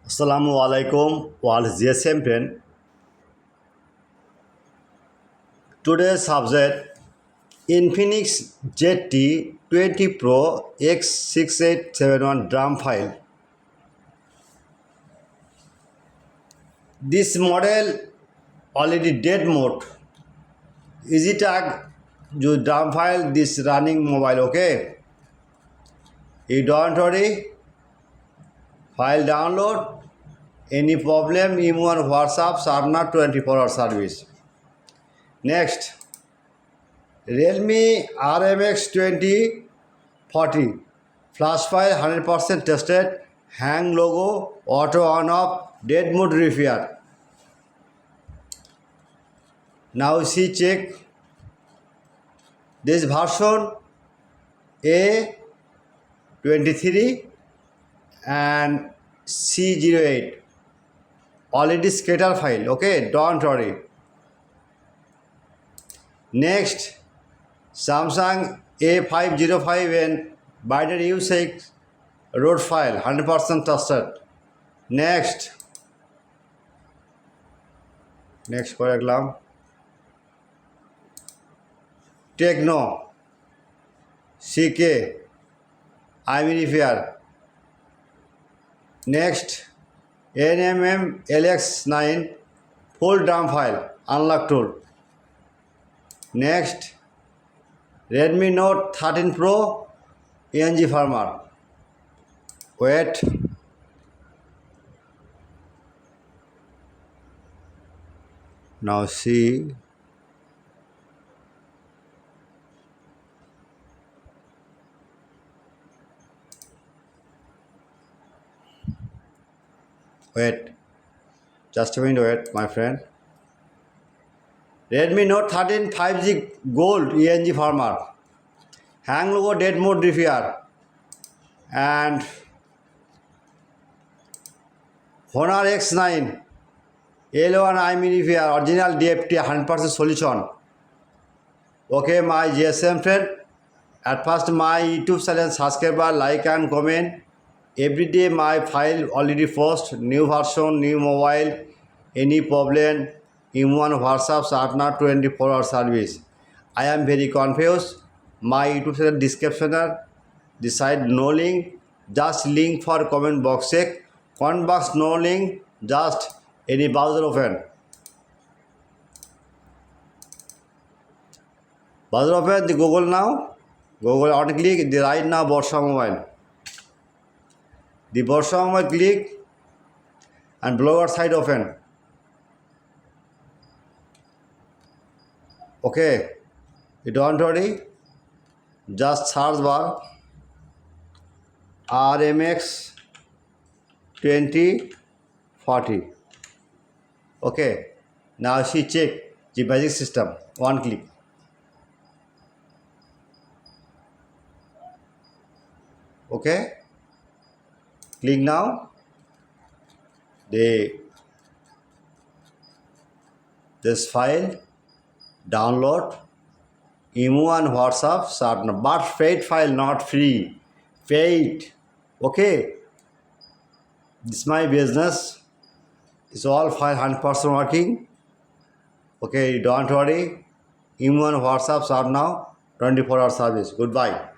Assalamu alaikum, all GSM friend. Today's subject Infinix ZT 20 Pro X6871 drum file. This model already dead mode. Easy tag you drum file this running mobile, okay? You don't worry. File download. Any problem, email on WhatsApp, Sarna 24-hour service. Next, Realme RMX 2040 flash file 100% tested, hang logo, auto on off, dead mode repair. Now see check this version A23 and C08 already scatter file, okay, don't worry. Next, Samsung A505 and binary usage road file 100% trusted. Next করে রাখলাম Techno CK IME repair. Next NMM LX9 full drum file unlock tool. Next Redmi Note 13 Pro ENG farmer. Wait. Now see. Wait. Just a minute, wait, my friend. Redmi Note 13 5G Gold ENG farmer. Hang logo dead mode repair. And Honor X9 L1 IME repair original DFT 100% solution. Okay, my GSM friend. At first my YouTube channel subscriber, like and comment. Every day my file already post new version, new mobile, any problem, in one WhatsApp Sarna 24-hour service. I am very confused. My YouTube channel description the side no link, just link for comment box check. Comment box no link, just any browser open. Browser open the Google now. Google on click the right now Borsha mobile. The Borsha mobile click and blogger site open. Okay, you don't worry. Just search bar RMX 2040. Okay, now she check the magic system. One click. Okay, click now. This file download email and WhatsApp Sarna, but paid file, not free, paid. Okay, this is my business. It's all file 100% working. Okay, don't worry. Email and WhatsApp Sarna 24-hour service. Goodbye.